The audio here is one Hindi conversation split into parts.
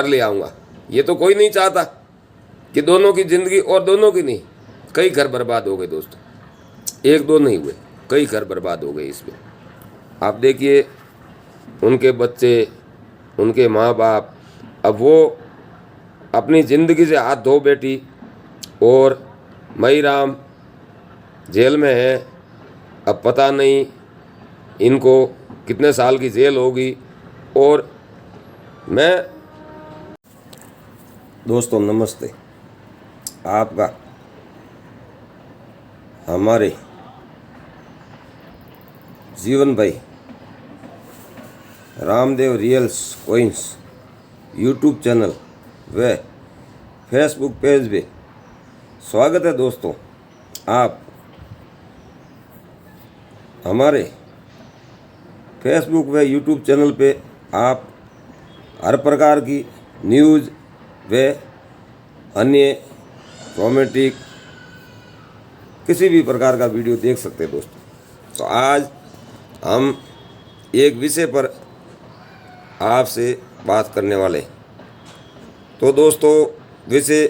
घर ले आऊँगा। ये तो कोई नहीं चाहता कि दोनों की ज़िंदगी, और दोनों की नहीं, कई घर बर्बाद हो गए दोस्तों, एक दो नहीं हुए, कई घर बर्बाद हो गए इसमें। आप देखिए उनके बच्चे, उनके माँ बाप, अब वो अपनी ज़िंदगी से हाथ धो बैठी, और मई राम जेल में है। अब पता नहीं इनको कितने साल की जेल होगी। और मैं दोस्तों नमस्ते, आपका हमारे जीवन भाई रामदेव रियल्स कॉइंस यूट्यूब चैनल व फेसबुक पेज पे स्वागत है दोस्तों। आप हमारे फेसबुक व यूट्यूब चैनल पे आप हर प्रकार की न्यूज़ व अन्य रोमांटिक किसी भी प्रकार का वीडियो देख सकते हैं दोस्तों। तो आज हम एक विषय पर आपसे बात करने वाले। तो दोस्तों विषय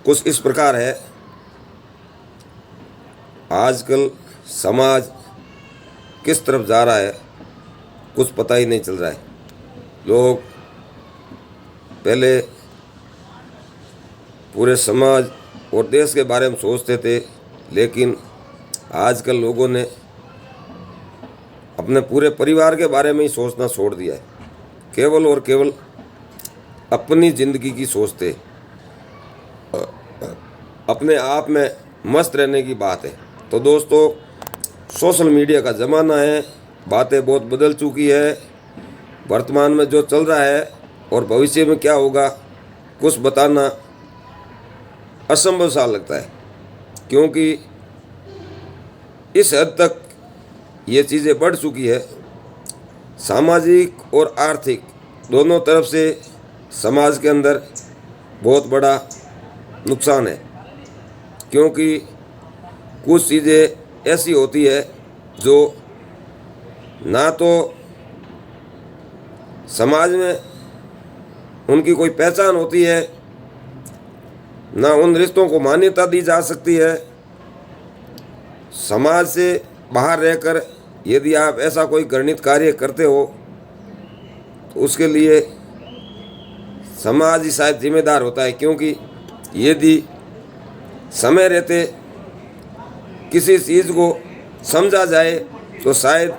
कुछ इस प्रकार है, आजकल समाज किस तरफ जा रहा है कुछ पता ही नहीं चल रहा है। लोग पहले पूरे समाज और देश के बारे में सोचते थे, लेकिन आजकल लोगों ने अपने पूरे परिवार के बारे में ही सोचना छोड़ दिया है। केवल और केवल अपनी ज़िंदगी की सोचते, अपने आप में मस्त रहने की बात है। तो दोस्तों सोशल मीडिया का ज़माना है, बातें बहुत बदल चुकी है। वर्तमान में जो चल रहा है और भविष्य में क्या होगा कुछ बताना असंभव सा लगता है, क्योंकि इस हद तक ये चीज़ें बढ़ चुकी है। सामाजिक और आर्थिक दोनों तरफ से समाज के अंदर बहुत बड़ा नुकसान है, क्योंकि कुछ चीज़ें ऐसी होती है जो ना तो समाज में उनकी कोई पहचान होती है, ना उन रिश्तों को मान्यता दी जा सकती है। समाज से बाहर रहकर यदि आप ऐसा कोई घृणित कार्य करते हो तो उसके लिए समाज ही शायद जिम्मेदार होता है, क्योंकि यदि समय रहते किसी चीज़ को समझा जाए तो शायद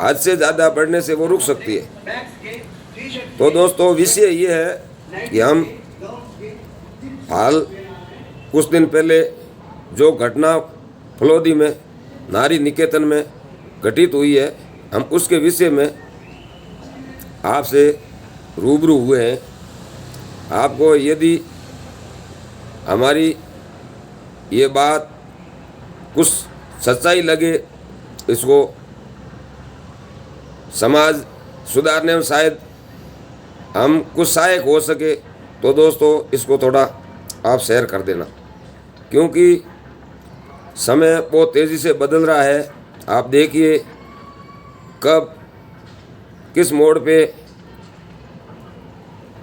हद से ज़्यादा बढ़ने से वो रुक सकती है। तो दोस्तों विषय ये है कि हम हाल कुछ दिन पहले जो घटना फलोदी में नारी निकेतन में घटित हुई है, हम उसके विषय में आपसे रूबरू हुए हैं। आपको यदि हमारी ये बात कुछ सच्चाई लगे, इसको समाज सुधारने में शायद हम कुछ सहायक हो सके, तो दोस्तों इसको थोड़ा आप शेयर कर देना, क्योंकि समय बहुत तेज़ी से बदल रहा है। आप देखिए कब किस मोड़ पे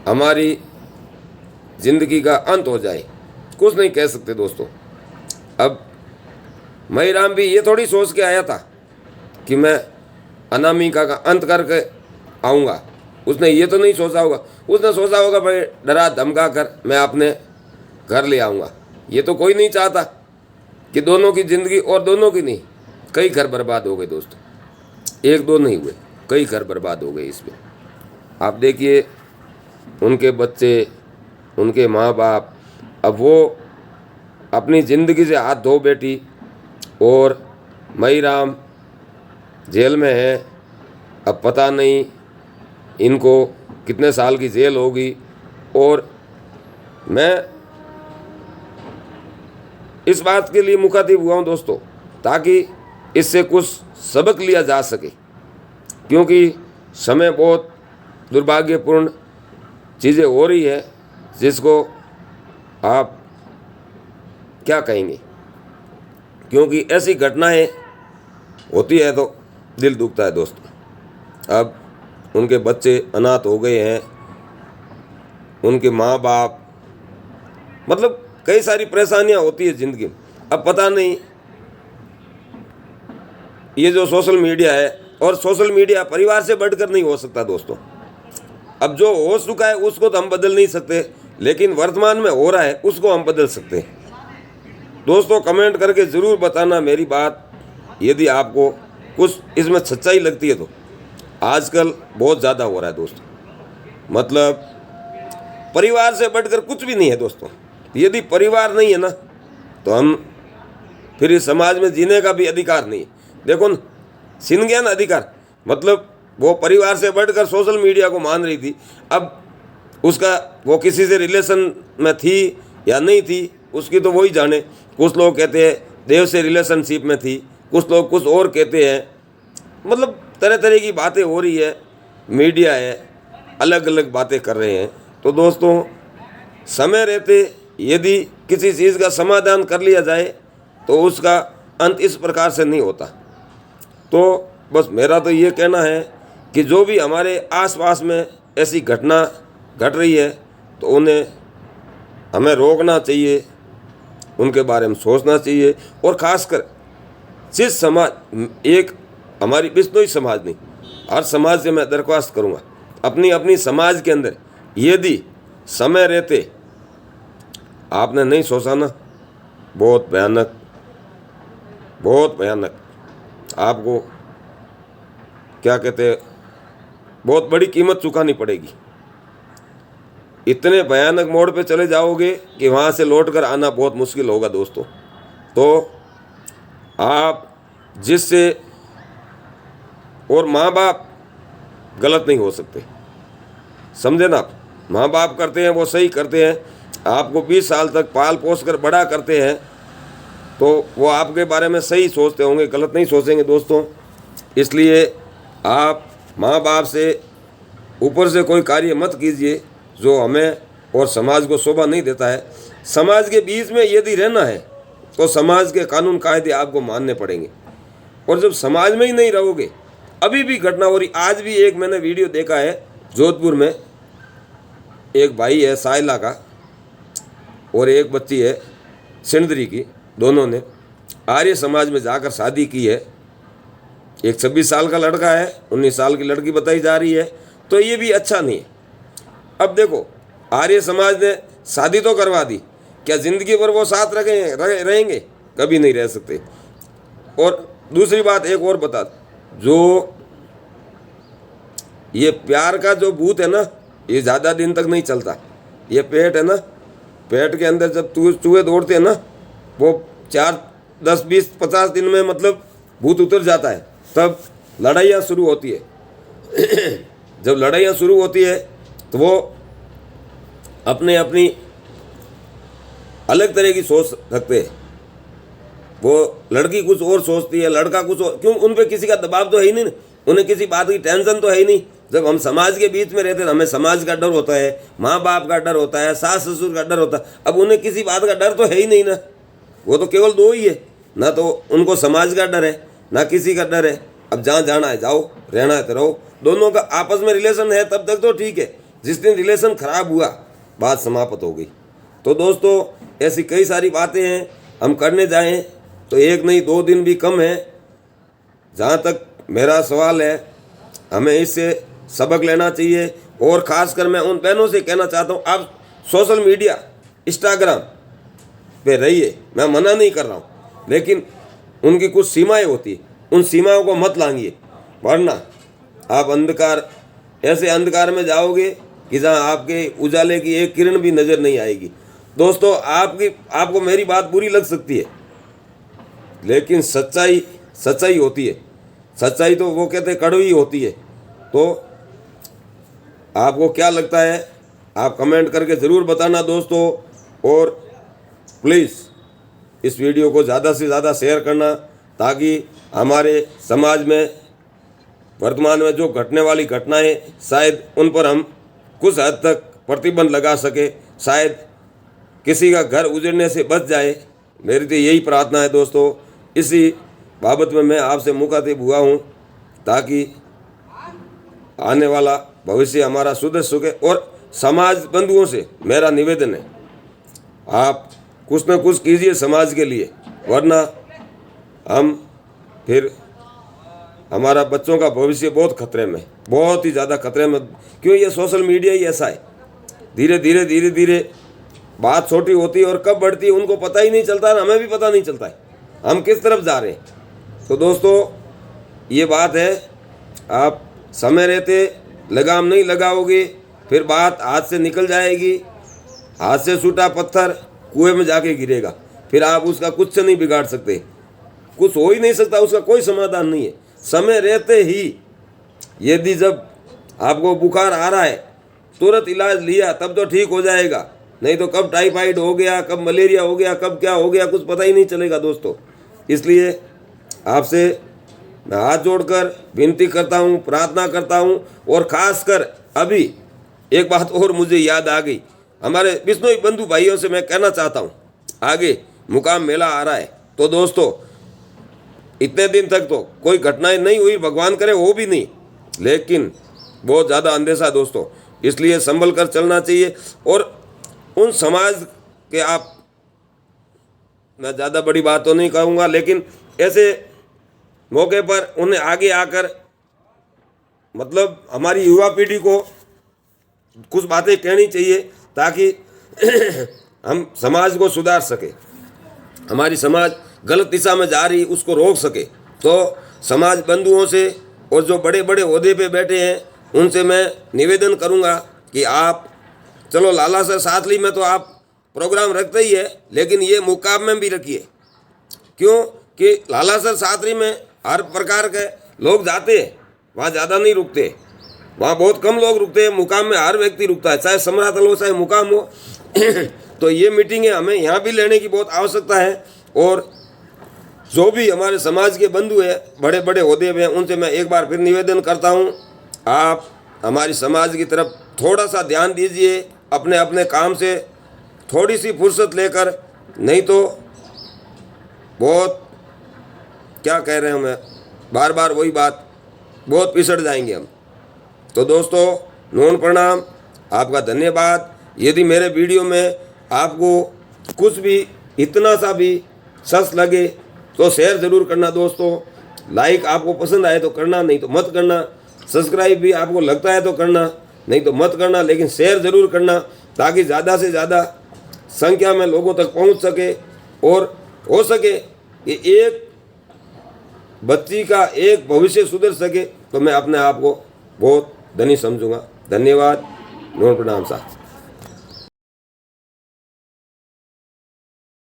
हमारी ज़िंदगी का अंत हो जाए कुछ नहीं कह सकते दोस्तों। अब मई राम भी ये थोड़ी सोच के आया था कि मैं अनामिका का अंत करके आऊँगा। उसने ये तो नहीं सोचा होगा, उसने सोचा होगा भाई डरा धमका कर मैं अपने घर ले आऊँगा। ये तो कोई नहीं चाहता कि दोनों की ज़िंदगी, और दोनों की नहीं, कई घर बर्बाद हो गए दोस्तों, एक दो नहीं हुए, कई घर बर्बाद हो गए इसमें। आप देखिए उनके बच्चे, उनके माँ बाप, अब वो अपनी ज़िंदगी से हाथ धो बैठी, और मई राम जेल में है। अब पता नहीं इनको कितने साल की जेल होगी। और मैं इस बात के लिए मुखातिब हुआ हूँ दोस्तों, ताकि इससे कुछ सबक लिया जा सके, क्योंकि समय बहुत दुर्भाग्यपूर्ण चीज़ें हो रही है जिसको आप क्या कहेंगे, क्योंकि ऐसी घटनाएं होती है तो दिल दुखता है दोस्तों। अब उनके बच्चे अनाथ हो गए हैं, उनके माँ बाप, मतलब कई सारी परेशानियां होती है ज़िंदगी में। अब पता नहीं ये जो सोशल मीडिया है, और सोशल मीडिया परिवार से बढ़कर नहीं हो सकता दोस्तों। अब जो हो चुका है उसको तो हम बदल नहीं सकते, लेकिन वर्तमान में हो रहा है उसको हम बदल सकते हैं। दोस्तों कमेंट करके ज़रूर बताना मेरी बात, यदि आपको कुछ इसमें सच्चाई लगती है तो। आजकल बहुत ज़्यादा हो रहा है दोस्तों, मतलब परिवार से बढ़कर कुछ भी नहीं है दोस्तों। यदि परिवार नहीं है ना, तो हम फिर इस समाज में जीने का भी अधिकार नहीं है। देखो न, छिन गया ना अधिकार, मतलब वो परिवार से बढ़कर सोशल मीडिया को मान रही थी। अब उसका वो किसी से रिलेशन में थी या नहीं थी उसकी तो वही जाने। कुछ लोग कहते हैं देव से रिलेशनशिप में थी, कुछ लोग कुछ और कहते हैं, मतलब तरह तरह की बातें हो रही है। मीडिया है, अलग अलग बातें कर रहे हैं। तो दोस्तों समय रहते यदि किसी चीज़ का समाधान कर लिया जाए तो उसका अंत इस प्रकार से नहीं होता। तो बस मेरा तो ये कहना है कि जो भी हमारे आसपास में ऐसी घटना घट रही है तो उन्हें हमें रोकना चाहिए, उनके बारे में सोचना चाहिए। और ख़ासकर जिस समाज, एक हमारी बिश्नोई समाज नहीं, हर समाज से मैं दरख्वास्त करूँगा अपनी अपनी समाज के अंदर यदि समय रहते आपने नहीं सोचा ना, बहुत भयानक, बहुत भयानक, आपको क्या कहते हैं, बहुत बड़ी कीमत चुकानी पड़ेगी। इतने भयानक मोड़ पे चले जाओगे कि वहाँ से लौट कर आना बहुत मुश्किल होगा दोस्तों। तो आप जिससे, और माँ बाप गलत नहीं हो सकते, समझे ना आप। माँ बाप करते हैं वो सही करते हैं, आपको 20 साल तक पाल पोस कर बड़ा करते हैं, तो वो आपके बारे में सही सोचते होंगे, गलत नहीं सोचेंगे दोस्तों। इसलिए आप माँ बाप से ऊपर से कोई कार्य मत कीजिए जो हमें और समाज को शोभा नहीं देता है। समाज के बीच में यदि रहना है तो समाज के कानून कायदे आपको मानने पड़ेंगे। और जब समाज में ही नहीं रहोगे, अभी भी घटना हो रही, आज भी एक मैंने वीडियो देखा है, जोधपुर में एक भाई है साइला का और एक बच्ची है सिंदरी की, दोनों ने आर्य समाज में जाकर शादी की है। एक 26 साल का लड़का है, 19 साल की लड़की बताई जा रही है। तो ये भी अच्छा नहीं है। अब देखो, आर्य समाज ने शादी तो करवा दी, क्या ज़िंदगी भर वो साथ रहेंगे? कभी नहीं रह सकते। और दूसरी बात एक और बता, जो ये प्यार का जो भूत है ना, ये ज़्यादा दिन तक नहीं चलता। ये पेट है ना, पेट के अंदर जब चूहे दौड़ते हैं ना, वो 4, 10, 20, 50 दिन में मतलब भूत उतर जाता है। तब लड़ाइयाँ शुरू होती है। जब लड़ाइयाँ शुरू होती है तो वो अपने अपनी अलग तरह की सोच रखते हैं। वो लड़की कुछ और सोचती है, लड़का कुछ और, क्यों? उन पर किसी का दबाव तो है ही नहीं, उन्हें किसी बात की टेंशन तो है ही नहीं। जब हम समाज के बीच में रहते हैं, हमें समाज का डर होता है, माँ बाप का डर होता है, सास ससुर का डर होता है। अब उन्हें किसी बात का डर तो है ही नहीं ना, वो तो केवल दो ही है ना, तो उनको समाज का डर है ना किसी का डर है। अब जहाँ जाना है जाओ, रहना है तो रहो, दोनों का आपस में रिलेशन है तब तक तो ठीक है। जिस दिन रिलेशन खराब हुआ, बात समाप्त हो गई। तो दोस्तों ऐसी कई सारी बातें हैं, हम करने जाएं तो 1 नहीं 2 दिन भी कम है। जहाँ तक मेरा सवाल है, हमें इससे सबक लेना चाहिए। और ख़ासकर मैं उन बहनों से कहना चाहता हूँ, आप सोशल मीडिया, इंस्टाग्राम पे रहिए, मैं मना नहीं कर रहा हूँ, लेकिन उनकी कुछ सीमाएं होती है, उन सीमाओं को मत लांघिए, वरना आप अंधकार, ऐसे अंधकार में जाओगे कि जहाँ आपके उजाले की एक किरण भी नज़र नहीं आएगी। दोस्तों आपको मेरी बात बुरी लग सकती है, लेकिन सच्चाई होती है। सच्चाई तो वो कहते कड़वी होती है। तो आपको क्या लगता है, आप कमेंट करके ज़रूर बताना दोस्तों। और प्लीज़ इस वीडियो को ज़्यादा से ज़्यादा शेयर करना, ताकि हमारे समाज में वर्तमान में जो घटने वाली घटनाएं, शायद उन पर हम कुछ हद तक प्रतिबंध लगा सके, शायद किसी का घर उजड़ने से बच जाए। मेरी तो यही प्रार्थना है दोस्तों। इसी बाबत में मैं आपसे मुखातिब हुआ हूँ, ताकि आने वाला भविष्य हमारा सुधर सके। और समाज बंधुओं से मेरा निवेदन है, आप कुछ न कुछ कीजिए समाज के लिए, वरना हम फिर हमारा बच्चों का भविष्य बहुत खतरे में, बहुत ही ज़्यादा खतरे में। क्यों? ये सोशल मीडिया ही ऐसा है, धीरे धीरे बात छोटी होती है और कब बढ़ती है उनको पता ही नहीं चलता है, हमें भी पता नहीं चलता है हम किस तरफ जा रहे हैं। तो दोस्तों ये बात है, आप समय रहते लगाम नहीं लगाओगे फिर बात हाथ से निकल जाएगी, हाथ से छूटा पत्थर कुएं में जाके गिरेगा, फिर आप उसका कुछ नहीं बिगाड़ सकते, कुछ हो ही नहीं सकता, उसका कोई समाधान नहीं है। समय रहते ही यदि जब आपको बुखार आ रहा है तुरंत इलाज लिया तब तो ठीक हो जाएगा, नहीं तो कब टाइफाइड हो गया, कब मलेरिया हो गया, कब क्या हो गया, कुछ पता ही नहीं चलेगा दोस्तों। इसलिए आपसे मैं हाथ जोड़कर विनती करता हूँ, प्रार्थना करता हूँ। और ख़ासकर अभी एक बात और मुझे याद आ गई, हमारे बिश्नोई बंधु भाइयों से मैं कहना चाहता हूँ, आगे मुकाम मेला आ रहा है, तो दोस्तों इतने दिन तक तो कोई घटनाएं नहीं हुई, भगवान करे हो भी नहीं, लेकिन बहुत ज़्यादा अंदेशा दोस्तों, इसलिए संभल कर चलना चाहिए। और उन समाज के आप, मैं ज़्यादा बड़ी बात तो नहीं कहूँगा, लेकिन ऐसे मौके पर उन्हें आगे आकर मतलब हमारी युवा पीढ़ी को कुछ बातें कहनी चाहिए ताकि हम समाज को सुधार सके, हमारी समाज गलत दिशा में जा रही उसको रोक सके। तो समाज बंधुओं से और जो बड़े बड़े ओहदे पे बैठे हैं उनसे मैं निवेदन करूंगा कि आप चलो लाला सर साथली में तो आप प्रोग्राम रखते ही है, लेकिन ये मुकाम में भी रखिए। क्यों कि लाला सर साथली में हर प्रकार के लोग जाते हैं, वहाँ ज़्यादा नहीं रुकते, वहाँ बहुत कम लोग रुकते हैं। मुकाम में हर व्यक्ति रुकता है, चाहे सम्राट हो चाहे मुकाम हो। तो ये मीटिंगें हमें यहाँ भी लेने की बहुत आवश्यकता है। और जो भी हमारे समाज के बंधु हैं बड़े बड़े ओहदे में, उनसे मैं एक बार फिर निवेदन करता हूँ, आप हमारी समाज की तरफ थोड़ा सा ध्यान दीजिए, अपने अपने काम से थोड़ी सी फुर्सत लेकर, नहीं तो बहुत क्या कह रहे हैं, मैं बार बार वही बात, बहुत पिसड़ जाएंगे हम। तो दोस्तों नमन प्रणाम, आपका धन्यवाद। यदि मेरे वीडियो में आपको कुछ भी इतना सा भी सच लगे तो शेयर ज़रूर करना दोस्तों, लाइक आपको पसंद आए तो करना, नहीं तो मत करना, सब्सक्राइब भी आपको लगता है तो करना, नहीं तो मत करना, लेकिन शेयर ज़रूर करना ताकि ज़्यादा से ज़्यादा संख्या में लोगों तक पहुंच सके और हो सके कि एक बच्ची का एक भविष्य सुधर सके, तो मैं अपने आप को बहुत धनी समझूंगा। धन्यवाद, नमन प्रणाम साहब।